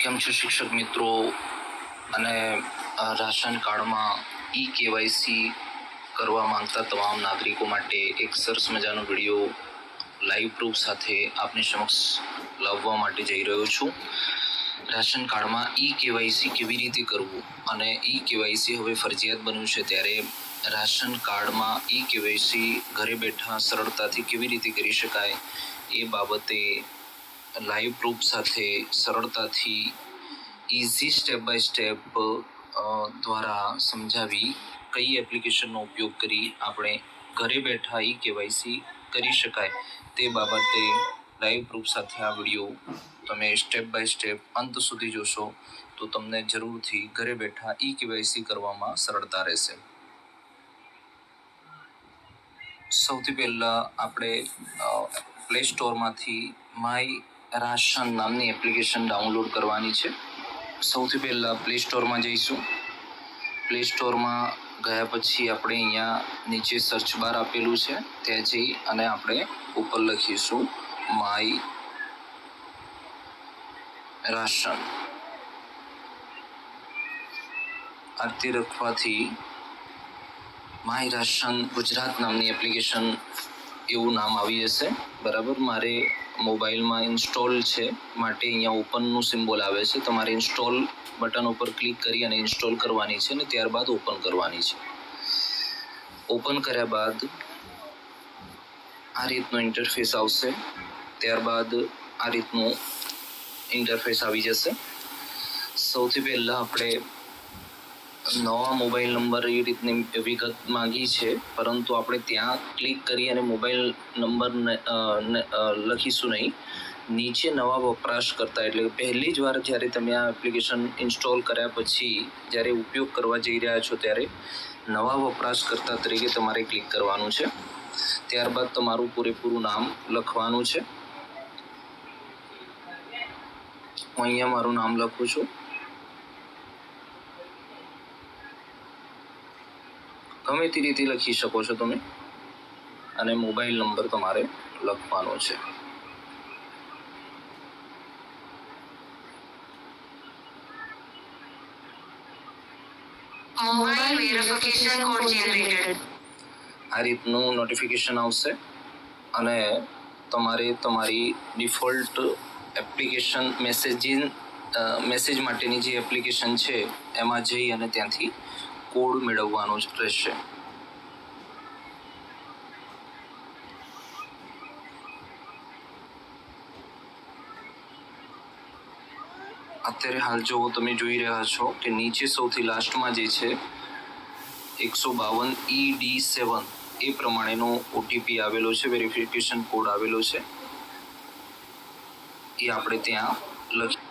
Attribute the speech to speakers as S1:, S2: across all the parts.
S1: કેમ છો શિક્ષક મિત્રો અને રાશન કાર્ડમાં કેવાયસી કરવા માંગતા તમામ નાગરિકો માટે એક સરસ મજાનો વિડીયો લાઈવ પ્રૂફ સાથે આપની સમક્ષ લાવવા માટે જઈ રહ્યો છું. રાશન કાર્ડમાં કેવાયસી કેવી રીતે કરવું અને કેવાયસી હવે ફરજિયાત બન્યું છે, ત્યારે રાશન કાર્ડમાં કેવાયસી ઘરે બેઠા સરળતાથી કેવી રીતે કરી શકાય એ બાબતે લાઈવ પ્રૂફ સાથે સરળતાથી ઇઝી સ્ટેપ બાય સ્ટેપ દ્વારા સમજાવી કઈ એપ્લિકેશનનો ઉપયોગ કરી આપણે ઘરે બેઠા કેવાયસી કરી શકાય તે બાબતે લાઈવ પ્રૂફ સાથે આ વિડીયો તમે સ્ટેપ બાય સ્ટેપ અંત સુધી જોશો તો તમને જરૂરથી ઘરે બેઠા કેવાયસી કરવામાં સરળતા રહેશે. સૌથી પહેલા આપણે પ્લે સ્ટોરમાંથી માય રાશન નામની એપ્લિકેશન ડાઉનલોડ કરવાની છે. સૌથી પહેલા પ્લે સ્ટોરમાં જઈશું. પ્લે સ્ટોરમાં ગયા પછી આપણે અહીંયા નીચે સર્ચ બાર આપેલું છે ત્યાં જઈ અને આપણે ઉપર લખીશું માય રાશન. આરતી લખવાથી માય રાશન ગુજરાત નામની એપ્લિકેશન એવું નામ આવી જશે. બરાબર, મારે મોબાઈલમાં ઇન્સ્ટોલ છે માટે અહીંયા ઓપનનું સિમ્બોલ આવે છે. તમારે ઇન્સ્ટોલ બટન ઉપર ક્લિક કરી અને ઇન્સ્ટોલ કરવાની છે અને ત્યારબાદ ઓપન કરવાની છે. ઓપન કર્યા બાદ આ રીતનું ઇન્ટરફેસ આવશે. ત્યારબાદ આ રીતનું ઇન્ટરફેસ આવી જશે. સૌથી પહેલા આપણે નવા મોબાઈલ નંબર એ રીતની વિગત માંગી છે, પરંતુ આપણે ત્યાં ક્લિક કરી અને મોબાઈલ નંબર લખીશું નહીં. નીચે નવા વપરાશકર્તા એટલે પહેલી જ વાર જ્યારે તમે આ એપ્લિકેશન ઇન્સ્ટોલ કર્યા પછી જ્યારે ઉપયોગ કરવા જઈ રહ્યા છો ત્યારે નવા વપરાશકર્તા તરીકે તમારે ક્લિક કરવાનું છે. ત્યારબાદ તમારું પૂરેપૂરું નામ લખવાનું છે. હું અહીંયા મારું નામ લખું છું. ગમે તે રીતે લખી શકો છો તમે અને મોબાઈલ નંબર તમારે લખવાનો છે.
S2: મોબાઈલ વેરિફિકેશન કોડ જનરેટેડ
S1: આ રીતનું નોટિફિકેશન આવશે અને તમારે તમારી ડિફોલ્ટ એપ્લિકેશન મેસેજ માટેની જે એપ્લિકેશન છે એમાં જઈ અને ત્યાંથી કોડ મેળવવાનો જ રહેશે. અત્યારે હાલ જો તમે જોઈ રહ્યા છો કે નીચે સૌથી લાસ્ટમાં જે છે 152 ED7 એ પ્રમાણેનો ઓટીપી આવેલો છે, વેરિફિકેશન કોડ આવેલો છે. એ આપણે ત્યાં લખી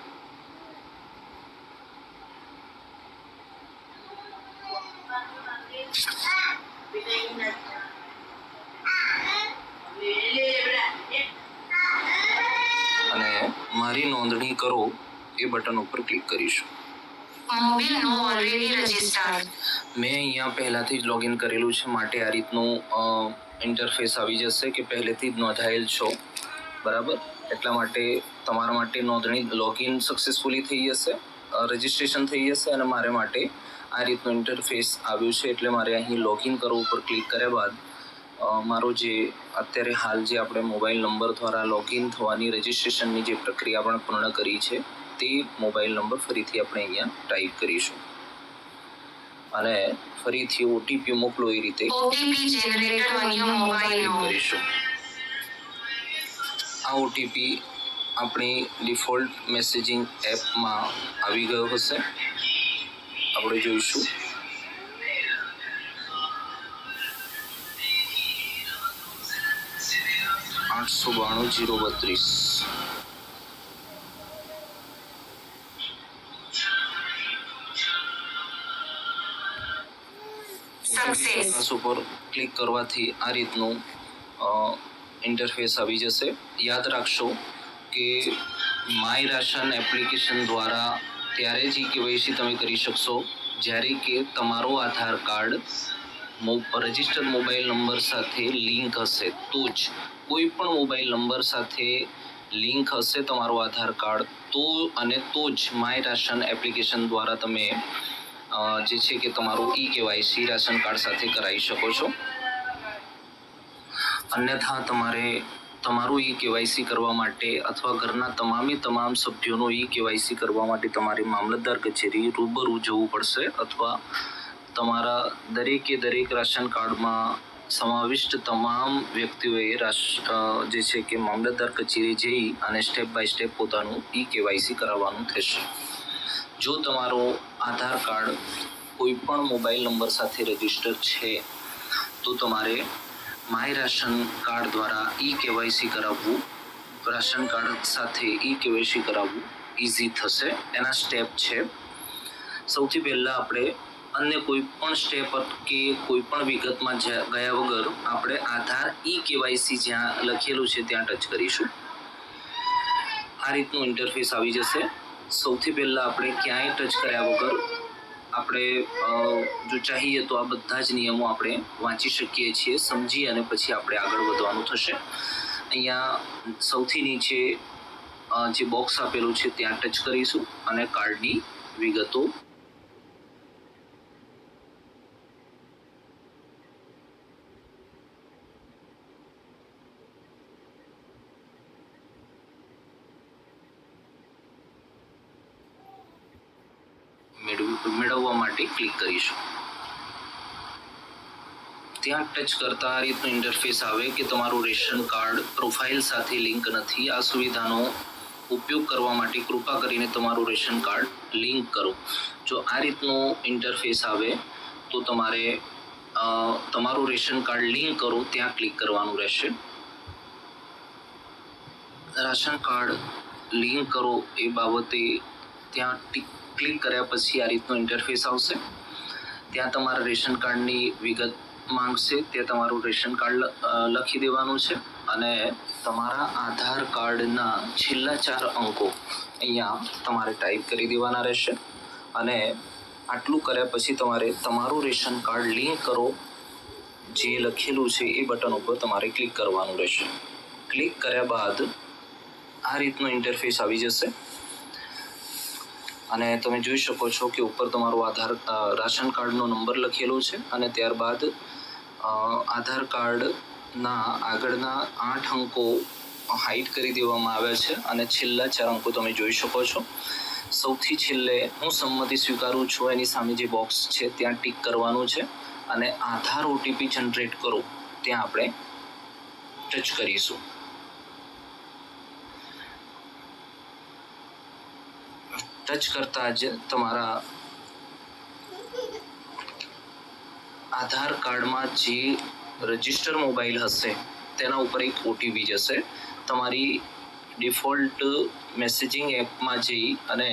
S1: અને મારી નોંધણી કરો એ બટન ઉપર ક્લિક કરીશું.
S2: મોબાઈલ નો ઓલરેડી રજિસ્ટર્ડ
S1: મેં અહીંયા પહેલાથી જ લોગિન કરેલું છે માટે આ રીતનું ઇન્ટરફેસ આવી જશે કે પહેલેથી જ નોંધાયેલ છો. બરાબર, એટલા માટે તમારા માટે નોંધણી લોગિન સક્સેસફુલી થઈ જશે, રજિસ્ટ્રેશન થઈ જશે અને મારે માટે આ રીતનું ઇન્ટરફેસ આવ્યું છે. એટલે મારે અહીં લોગિન કરો ઉપર ક્લિક કર્યા બાદ મારો જે અત્યારે હાલ જે આપણે મોબાઈલ નંબર દ્વારા લોગિન થવાની રજિસ્ટ્રેશનની જે પ્રક્રિયા પણ પૂર્ણ કરી છે તે મોબાઈલ નંબર ફરીથી આપણે અહીંયા ટાઈપ કરીશું અને ફરીથી ઓટીપી મોકલો એ રીતે કરીશું. આ ઓટીપી આપણી ડિફોલ્ટ મેસેજિંગ એપમાં આવી ગયો હશે. આપણે જોઈશું. $892.032
S2: સક્સેસ
S1: ઉપર ક્લિક કરવાથી આ રીતનું ઇન્ટરફેસ આવી જશે. યાદ રાખશો કે માય રાશન એપ્લિકેશન દ્વારા ત્યારે જ કેવાયસી તમે કરી શકશો જ્યારે કે તમારો આધાર કાર્ડ રજિસ્ટર્ડ મોબાઈલ નંબર સાથે લિંક હશે તો જ. કોઈ પણ મોબાઈલ નંબર સાથે લિંક હશે તમારું આધાર કાર્ડ તો જ માય રાશન એપ્લિકેશન દ્વારા તમે જે છે કે તમારું કેવાયસી રાશન કાર્ડ સાથે કરાવી શકો છો. અન્યથા તમારે તમારું કેવાયસી કરવા માટે અથવા ઘરના તમામ સભ્યોનું કેવાયસી કરવા માટે તમારે મામલતદાર કચેરી રૂબરૂ જવું પડશે અથવા તમારા દરેક રાશન કાર્ડમાં સમાવિષ્ટ તમામ વ્યક્તિઓએ જે છે કે મામલતદાર કચેરી જઈ અને સ્ટેપ બાય સ્ટેપ પોતાનું કેવાયસી કરાવવાનું થશે. જો તમારો આધાર કાર્ડ કોઈ પણ મોબાઈલ નંબર સાથે રજીસ્ટર છે તો તમારે માય રાશન કાર્ડ દ્વારા કેવાયસી કરાવવું, રાશન કાર્ડ સાથે કેવાયસી કરાવવું ઇઝી થશે. એના સ્ટેપ છે, સૌથી પહેલા આપણે અન્ય કોઈ પણ સ્ટેપ કે કોઈ પણ વિગતમાં ગયા વગર આપણે આધાર કેવાયસી જ્યાં લખેલું છે ત્યાં ટચ કરીશું. આ રીતનું ઇન્ટરફેસ આવી જશે. સૌથી પહેલા આપણે ક્યાંય ટચ કર્યા વગર આપણે જો ચાહીએ તો આ બધા જ નિયમો આપણે વાંચી શકીએ છીએ, સમજી અને પછી આપણે આગળ વધવાનું થશે. અહીંયા સૌથી નીચે જે બોક્સ આપેલું છે ત્યાં ટચ કરીશું અને કાર્ડની વિગતો મેળવવા માટે ક્લિક કરીશું. ત્યાં ટચ કરતા આ રીતનું ઇન્ટરફેસ આવે કે તમારું રેશન કાર્ડ પ્રોફાઇલ સાથે લિંક નથી. આ સુવિધાનો ઉપયોગ કરવા માટે કૃપા કરીને તમારું રેશન કાર્ડ લિંક કરો. જો આ રીતનું ઇન્ટરફેસ આવે તો તમારે તમારું રેશન કાર્ડ લિંક કરો ત્યાં ક્લિક કરવાનું રહેશે. રાશન કાર્ડ લિંક કરો એ બાબતે ત્યાં ક્લિક કર્યા પછી આ રીતનું ઇન્ટરફેસ આવશે. ત્યાં તમારા રેશન કાર્ડની વિગત માંગશે, તે તમારું રેશન કાર્ડ લખી દેવાનું છે અને તમારા આધાર કાર્ડના છેલ્લા 4 અંકો અહીંયા તમારે ટાઈપ કરી દેવાના રહેશે અને આટલું કર્યા પછી તમારે તમારું રેશન કાર્ડ લિંક કરો જે લખેલું છે એ બટન ઉપર તમારે ક્લિક કરવાનું રહેશે. ક્લિક કર્યા બાદ આ રીતનું ઇન્ટરફેસ આવી જશે અને તમે જોઈ શકો છો કે ઉપર તમારો રાશન કાર્ડનો નંબર લખેલો છે અને ત્યારબાદ આધાર કાર્ડના આગળના 8 અંકો હાઇડ કરી દેવામાં આવ્યા છે અને છેલ્લા 4 અંકો તમે જોઈ શકો છો. સૌથી છેલ્લે હું સંમતિ સ્વીકારું છું એની સામે જે બોક્સ છે ત્યાં ટિક કરવાનું છે અને આધાર ઓટીપી જનરેટ કરો ત્યાં આપણે ટચ કરીશું. ટચ કરતા જ તમારા આધાર કાર્ડમાં જે રજિસ્ટર મોબાઈલ હશે તેના ઉપર એક ઓટીપી જશે. તમારી ડિફોલ્ટ મેસેજિંગ એપમાં જઈ અને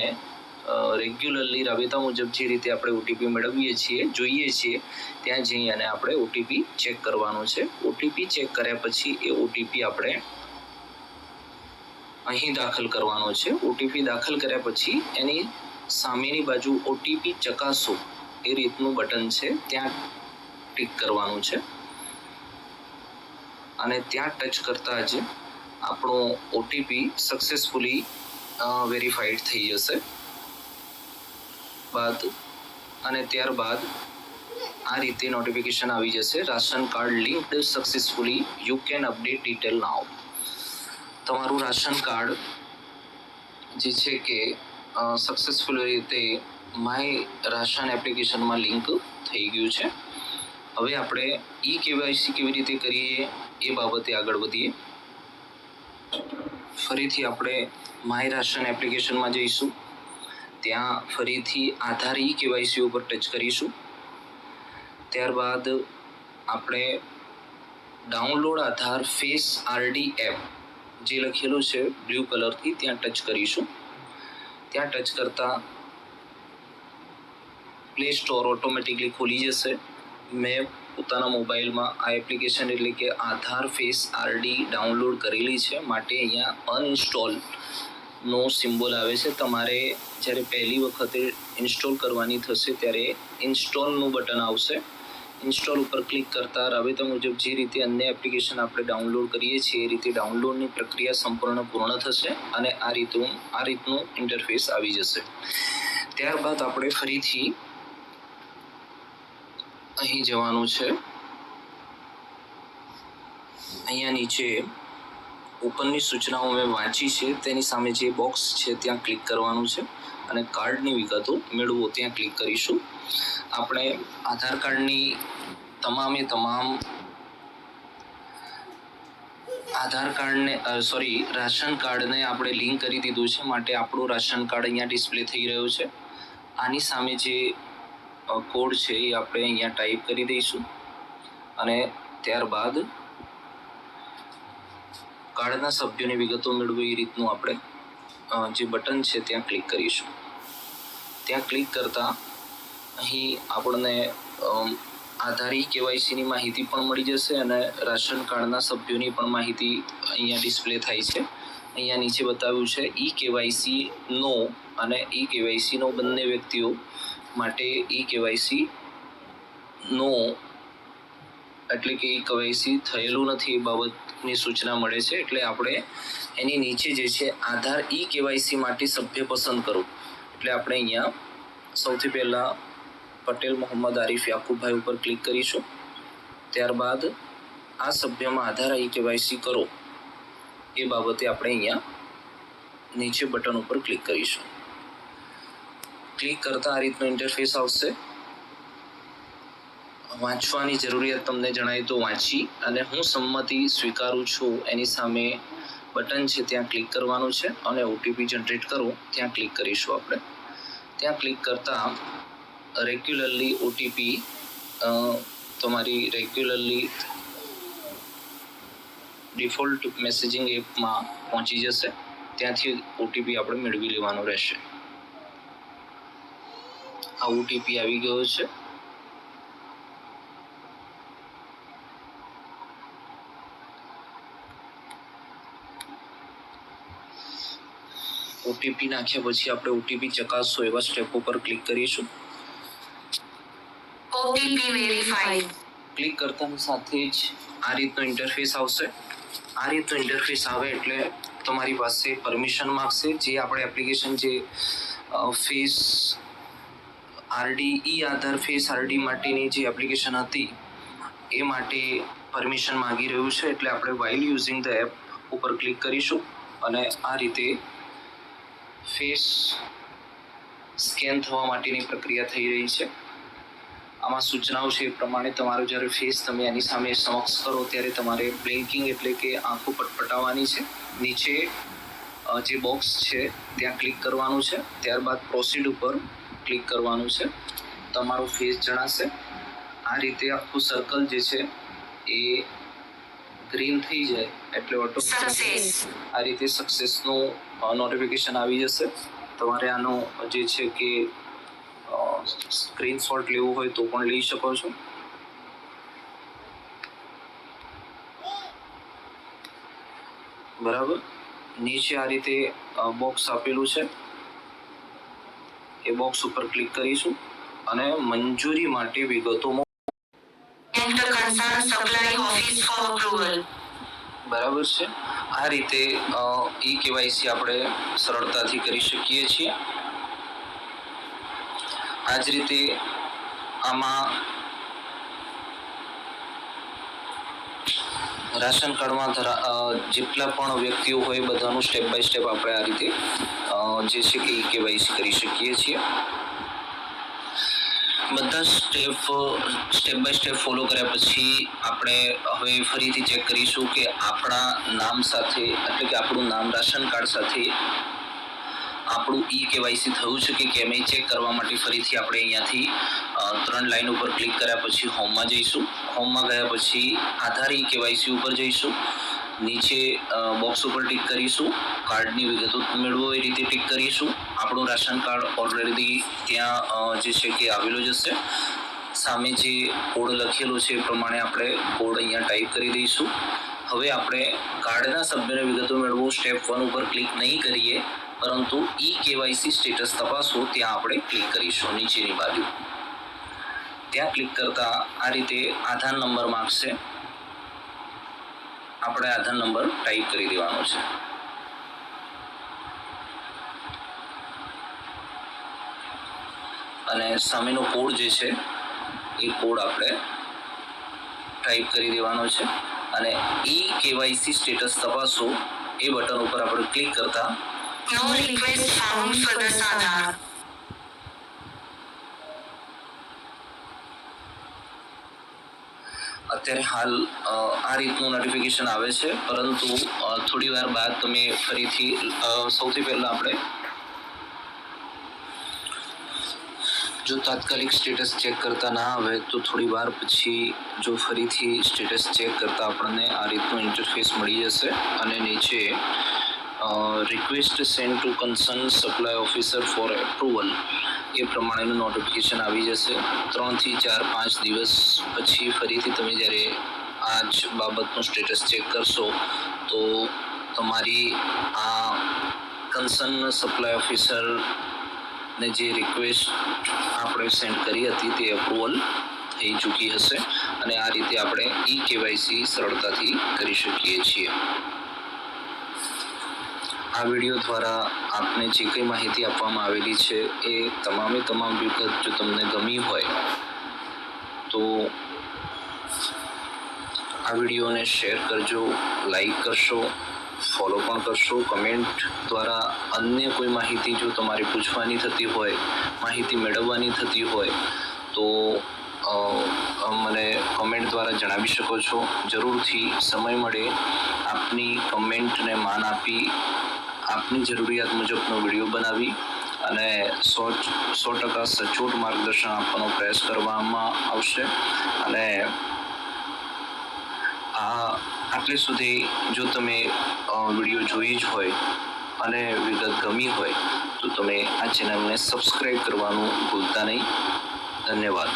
S1: રેગ્યુલરલી રાબેતા મુજબ જે રીતે આપણે ઓટીપી મેળવીએ છીએ જોઈએ છીએ ત્યાં જઈ અને આપણે ઓટીપી ચેક કરવાનું છે. ઓટીપી ચેક કર્યા પછી એ ઓટીપી આપણે અહીં દાખલ કરવાનો છે. ઓટીપી દાખલ કર્યા પછી એની સામેની બાજુ ઓટીપી ચકાસો એ રીતનું બટન છે ત્યાં ક્લિક કરવાનું છે અને ત્યાં ટચ કરતા જ આપણો ઓટીપી સક્સેસફુલી વેરીફાઈડ થઈ જશે. ત્યારબાદ આ રીતે નોટિફિકેશન આવી જશે, ration card linked successfully, you can update detail now. તમારું રાશન કાર્ડ જે છે કે સક્સેસફુલ રીતે માય રાશન એપ્લિકેશનમાં લિંક થઈ ગયું છે. હવે આપણે કેવાયસી કેવી રીતે કરીએ એ બાબતે આગળ વધીએ. ફરીથી આપણે માય રાશન એપ્લિકેશનમાં જઈશું. ત્યાં ફરીથી આધાર કેવાયસી ઉપર ટચ કરીશું. ત્યારબાદ આપણે ડાઉનલોડ આધાર ફેસ આરડી એપ જે લખેલું છે બ્લુ કલરથી ત્યાં ટચ કરીશું. ત્યાં ટચ કરતા પ્લે સ્ટોર ઓટોમેટિકલી ખુલી જશે. મેં પોતાના મોબાઈલમાં આ એપ્લિકેશન એટલે કે આધાર ફેસ આરડી ડાઉનલોડ કરેલી છે માટે અહીંયા અનઇન્સ્ટોલનો સિમ્બોલ આવે છે. તમારે જ્યારે પહેલી વખતે ઇન્સ્ટોલ કરવાની થશે ત્યારે ઇન્સ્ટોલનું બટન આવશે ઇન્સ્ટોલ ઉપર ક્લિક કરતા રાબેતા મુજબ જે રીતે અન્ય એપ્લિકેશન આપણે ડાઉનલોડ કરીએ છીએ એ રીતે ડાઉનલોડની પ્રક્રિયા સંપૂર્ણ પૂર્ણ થશે અને આ રીતનું ઇન્ટરફેસ આવી જશે. ત્યારબાદ આપણે ફરીથી અહીં જવાનું છે. અહીંયા નીચે ઉપરની સૂચનાઓ મેં વાંચી છે તેની સામે જે બોક્સ છે ત્યાં ક્લિક કરવાનું છે અને કાર્ડની વિગતો મેળવો ત્યાં ક્લિક કરીશું. આપણે આધાર કાર્ડની તમામ રાશન કાર્ડને આપણે લિંક કરી દીધું છે માટે આપણું રાશન કાર્ડ અહીંયા ડિસ્પ્લે થઈ રહ્યું છે. આની સામે જે કોડ છે એ આપણે અહીંયા ટાઈપ કરી દઈશું અને ત્યારબાદ કાર્ડના સભ્યોની વિગતો મેળવે એ રીતનું આપણે જે બટન છે ત્યાં ક્લિક કરીશું. ત્યાં ક્લિક કરતા અહીં આપણને આધાર કેવાયસીની માહિતી પણ મળી જશે અને રાશન કાર્ડના સભ્યોની પણ માહિતી અહીંયા ડિસ્પ્લે થાય છે. અહીંયા નીચે બતાવ્યું છે કેવાયસી નો અને કેવાયસી નો બંને વ્યક્તિઓ માટે કેવાયસી નો એટલે કે કેવાયસી થયેલું નથી એ બાબતની સૂચના મળે છે. એટલે આપણે એની નીચે જે છે આધાર કેવાયસી માટે સભ્ય પસંદ કરો એટલે આપણે અહીંયા સૌથી પહેલા પટેલ મોહમ્મદ આરીફ યાકુબભાઈ ઉપર ક્લિક કરીશું. ત્યારબાદ આ સભ્યમાં આધાર કેવાયસી કરો એ બાબતે આપણે અહીંયા નીચે બટન ઉપર ક્લિક કરીશું. ક્લિક કરતા આ રીતનો ઇન્ટરફેસ આવશે. વાંચવાની જરૂરિયાત તમને જણાય તો વાંચી અને હું સંમતિ સ્વીકારું છું એની સામે બટન છે ત્યાં ક્લિક કરવાનું છે અને ઓટીપી જનરેટ કરો ત્યાં ક્લિક કરીશું. આપણે ત્યાં ક્લિક કરતા રેગ્યુલરલી ઓટીપી તમારી રેગ્યુલરલી ડિફોલ્ટ મેસેજિંગ એપમાં પહોંચી જશે. ત્યાંથી ઓટીપી આપણે મેળવી લેવાનો રહેશે. આ ઓટીપી આવી ગયો છે. ઓટીપી નાખ્યા પછી આપણે ઓટીપી ચકાસશો એવા સ્ટેપ ઉપર ક્લિક કરીશું.
S2: OTP verified.
S1: ક્લિક કરતાની સાથે જ આ રીતનો ઇન્ટરફેસ આવશે. આ રીતનો ઇન્ટરફેસ આવે એટલે તમારી પાસે પરમિશન માંગશે. જે આપણે એપ્લિકેશન જે ફેસ આરડી આધાર ફેસ આરડી માટેની જે એપ્લિકેશન હતી એ માટે પરમિશન માંગી રહ્યું છે. એટલે આપણે વાઇલ યુઝિંગ ધ એપ ઉપર ક્લિક કરીશું અને આ રીતે ફેસ સ્કેન થવા માટેની પ્રક્રિયા થઈ રહી છે. આમાં સૂચનાઓ છે એ પ્રમાણે તમારો જ્યારે ફેસ તમે એની સામે સમક્ષ કરો ત્યારે તમારે બ્લિંકિંગ એટલે કે આંખો પટપટાવવાની છે. નીચે જે બોક્સ છે ત્યાં ક્લિક કરવાનું છે. ત્યારબાદ પ્રોસીડ ઉપર ક્લિક કરવાનું છે. તમારો ફેસ જણાશે. આ રીતે આખું સર્કલ જે છે એ ગ્રીન થઈ જાય એટલે ઓટોમેટિક આ રીતે સક્સેસનું નોટિફિકેશન આવી જશે. તમારે આનો જે છે કે સ્ક્રીનશોટ લેવું હોય તો પણ લઈ શકો છો. બરાબર. નીચે આ રીતે બોક્સ આપેલું છે એ બોક્સ ઉપર ક્લિક કરીશું અને મંજૂરી માટે વિગતો
S2: Enter concerned supply office for approval.
S1: બરાબર છે. આ રીતે કેવાયસી આપણે સરળતાથી કરી શકીએ છીએ. આ જ રીતે આમાં રાશન કાર્ડમાં જેટલા પણ વ્યક્તિઓ હોય બધાનું સ્ટેપ બાય સ્ટેપ આપણે આ રીતે જે છે કે કેવાયસી કરી શકીએ છીએ. બધા સ્ટેપ બાય સ્ટેપ ફોલો કર્યા પછી આપણે હવે ફરીથી ચેક કરીશું કે આપણા નામ સાથે એટલે કે આપણું નામ રાશન કાર્ડ સાથે આપણું કેવાયસી થયું છે કે કેમ એ ચેક કરવા માટે ફરીથી આપણે અહીંયાથી 3 લાઈન ઉપર ક્લિક કર્યા પછી હોમમાં જઈશું. હોમમાં ગયા પછી આધાર કેવાયસી ઉપર જઈશું. નીચે બોક્સ ઉપર ટિક કરીશું. કાર્ડની વિગતો મેળવો એ રીતે ટિક કરીશું. આપણું રાશન કાર્ડ ઓલરેડી ત્યાં જે છે કે આવેલો જ હશે. સામે જે કોડ લખેલો છે એ પ્રમાણે આપણે કોડ અહીંયા ટાઈપ કરી દઈશું. હવે આપણે કાર્ડના સભ્યની વિગતો મેળવો સ્ટેપ 1 ઉપર ક્લિક નહીં કરીએ પરંતુ કેવાયસી સ્ટેટસ તપાસો ત્યાં આપણે ક્લિક કરીશું નીચેની બાજુ. ત્યાં ક્લિક કરતા આ રીતે આધાર નંબર માંગશે. આપણે આધાર નંબર ટાઈપ કરી દેવાનો છે. અને સામેનો કોડ જે છે એ કોડ આપણે ટાઈપ કરી દેવાનો છે. અને KYC સ્ટેટસ તપાસો એ બટન ઉપર આપણે ક્લિક કરતા
S2: No request found for this Aadhaar.
S1: અત્યારે હાલ આ રીતનું નોટિફિકેશન આવે છે, પરંતુ થોડી વાર બાદ તમે ફરીથી સૌથી પહેલા આપણે જો તાત્કાલિક સ્ટેટસ ચેક કરતા ના આવે તો થોડી વાર પછી જો ફરીથી સ્ટેટસ ચેક કરતા આપણને આ રીતનું ઇન્ટરફેસ મળી જશે. અને નીચે request send to concern supply officer for approval એ પ્રમાણેનું નોટિફિકેશન આવી જશે. 3 થી 4 5 દિવસ પછી ફરીથી તમે જ્યારે આ જ બાબતનું સ્ટેટસ ચેક કરશો તો તમારી આ કન્સર્ન સપ્લાય ઓફિસર ને જે રિક્વેસ્ટ આપણે સેન્ડ કરી હતી તે એપ્રુવલ થઈ ચૂકી હશે. અને આ રીતે આપણે KYC સરળતાથી કરી શકીએ છીએ. આ વિડીયો દ્વારા આપને જે કંઈ માહિતી આપવામાં આવેલી છે એ તમામ વિગત જો તમને ગમી હોય તો આ વિડીયોને શેર કરજો, લાઈક કરશો, ફોલો પણ કરશો. કમેન્ટ દ્વારા અન્ય કોઈ માહિતી જો તમારે પૂછવાની થતી હોય, માહિતી મેળવવાની થતી હોય તો મને કમેન્ટ દ્વારા જણાવી શકો છો. જરૂરથી સમય મળે આપની કમેન્ટને માન આપી આપની જરૂરિયાત મુજબનો વિડીયો બનાવી અને 100% સચોટ માર્ગદર્શન આપવાનો પ્રયાસ કરવામાં આવશે. અને આટલે સુધી જો તમે વિડીયો જોઈ જ હોય અને વિગત ગમી હોય તો તમે આ ચેનલને સબસ્ક્રાઈબ કરવાનું ભૂલતા નહીં. ધન્યવાદ.